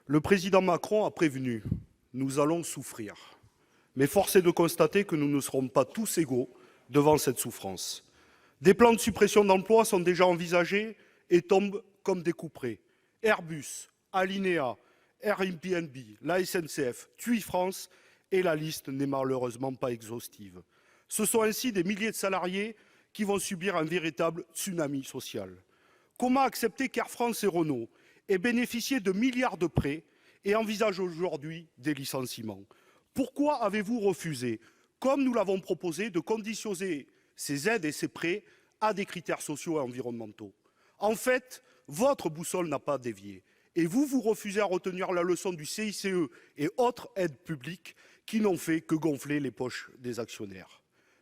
Le président Macron a prévenu : nous allons souffrir. Mais force est de constater que nous ne serons pas tous égaux devant cette souffrance. Des plans de suppression d'emplois sont déjà envisagés et tombent comme des couperets. Airbus, Alinéa, Airbnb, la SNCF, TUI France, et la liste n'est malheureusement pas exhaustive. Ce sont ainsi des milliers de salariés qui vont subir un véritable tsunami social. Comment accepter qu'Air France et Renault aient bénéficié de milliards de prêts et envisagent aujourd'hui des licenciements? Pourquoi avez-vous refusé, comme nous l'avons proposé, de conditionner ces aides et ces prêts à des critères sociaux et environnementaux? En fait, votre boussole n'a pas dévié. Et vous refusez à retenir la leçon du CICE et autres aides publiques qui n'ont fait que gonfler les poches des actionnaires.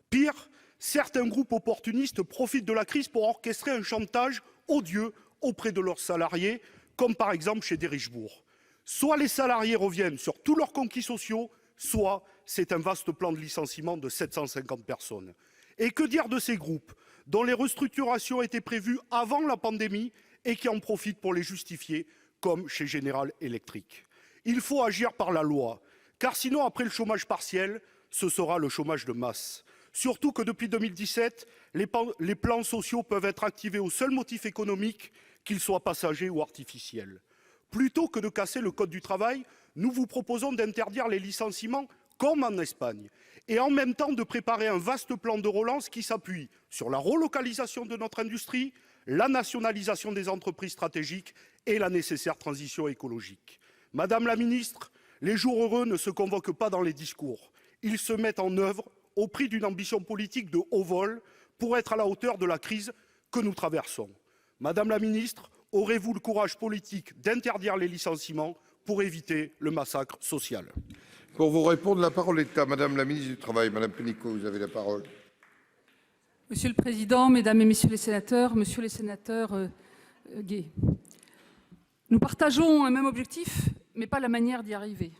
Pire, certains groupes opportunistes profitent de la crise pour orchestrer un chantage odieux auprès de leurs salariés, comme par exemple chez Derichebourg. Soit les salariés reviennent sur tous leurs conquis sociaux, soit c'est un vaste plan de licenciement de 750 personnes. Et que dire de ces groupes dont les restructurations étaient prévues avant la pandémie et qui en profitent pour les justifier, comme chez General Electric? Il faut agir par la loi, car sinon, après le chômage partiel, ce sera le chômage de masse. Surtout que depuis 2017, les plans sociaux peuvent être activés au seul motif économique, qu'ils soient passagers ou artificiels. Plutôt que de casser le code du travail, nous vous proposons d'interdire les licenciements comme en Espagne, et en même temps de préparer un vaste plan de relance qui s'appuie sur la relocalisation de notre industrie, la nationalisation des entreprises stratégiques et la nécessaire transition écologique. Madame la ministre, les jours heureux ne se convoquent pas dans les discours. Ils se mettent en œuvre au prix d'une ambition politique de haut vol pour être à la hauteur de la crise que nous traversons. Madame la ministre, aurez-vous le courage politique d'interdire les licenciements pour éviter le massacre social? Pour vous répondre, la parole est à Madame la ministre du Travail. Madame Pénicaud, vous avez la parole. Monsieur le Président, Mesdames et Messieurs les sénateurs, Monsieur le sénateur Gay, nous partageons un même objectif, mais pas la manière d'y arriver.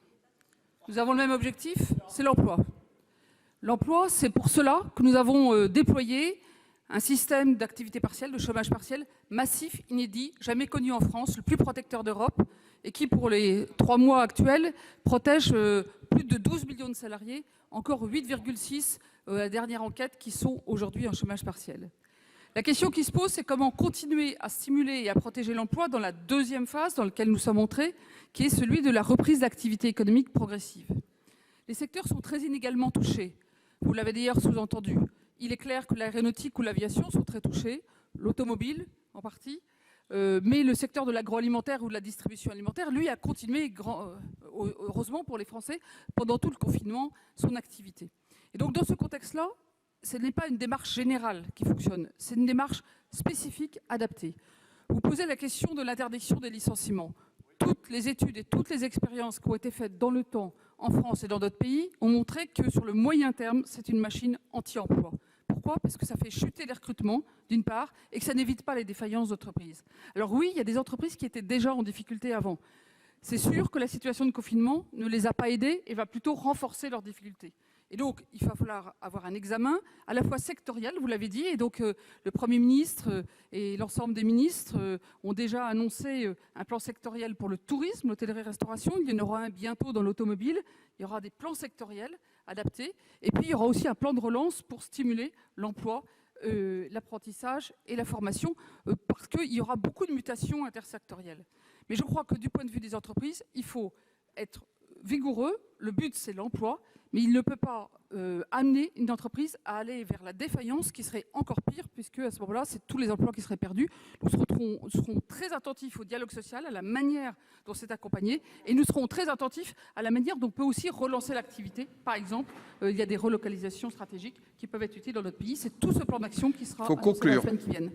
Nous avons le même objectif, c'est l'emploi. L'emploi, c'est pour cela que nous avons déployé un système d'activité partielle, de chômage partiel, massif, inédit, jamais connu en France, le plus protecteur d'Europe, et qui, pour les 3 mois actuels, protège plus de 12 millions de salariés, encore 8,6 à la dernière enquête, qui sont aujourd'hui en chômage partiel. La question qui se pose, c'est comment continuer à stimuler et à protéger l'emploi dans la deuxième phase dans laquelle nous sommes entrés, qui est celui de la reprise d'activité économique progressive. Les secteurs sont très inégalement touchés. Vous l'avez d'ailleurs sous-entendu. Il est clair que l'aéronautique ou l'aviation sont très touchés, l'automobile en partie, mais le secteur de l'agroalimentaire ou de la distribution alimentaire, lui, a continué, heureusement pour les Français, pendant tout le confinement, son activité. Et donc dans ce contexte-là, ce n'est pas une démarche générale qui fonctionne, c'est une démarche spécifique, adaptée. Vous posez la question de l'interdiction des licenciements. Toutes les études et toutes les expériences qui ont été faites dans le temps, en France et dans d'autres pays, ont montré que sur le moyen terme, c'est une machine anti-emploi. Pourquoi? Parce que ça fait chuter les recrutements, d'une part, et que ça n'évite pas les défaillances d'entreprises. Alors oui, il y a des entreprises qui étaient déjà en difficulté avant. C'est sûr que la situation de confinement ne les a pas aidées et va plutôt renforcer leurs difficultés. Et donc, il va falloir avoir un examen à la fois sectoriel, vous l'avez dit, et donc le Premier ministre et l'ensemble des ministres ont déjà annoncé un plan sectoriel pour le tourisme, l'hôtellerie-restauration. Il y en aura un bientôt dans l'automobile. Il y aura des plans sectoriels adaptés. Et puis, il y aura aussi un plan de relance pour stimuler l'emploi, l'apprentissage et la formation, parce qu'il y aura beaucoup de mutations intersectorielles. Mais je crois que du point de vue des entreprises, il faut être vigoureux. Le but, c'est l'emploi, mais il ne peut pas amener une entreprise à aller vers la défaillance, qui serait encore pire, puisque à ce moment-là, c'est tous les emplois qui seraient perdus. Nous serons très attentifs au dialogue social, à la manière dont c'est accompagné, et nous serons très attentifs à la manière dont on peut aussi relancer l'activité. Par exemple, il y a des relocalisations stratégiques qui peuvent être utiles dans notre pays. C'est tout ce plan d'action qui sera annoncé dans les semaines qui viennent.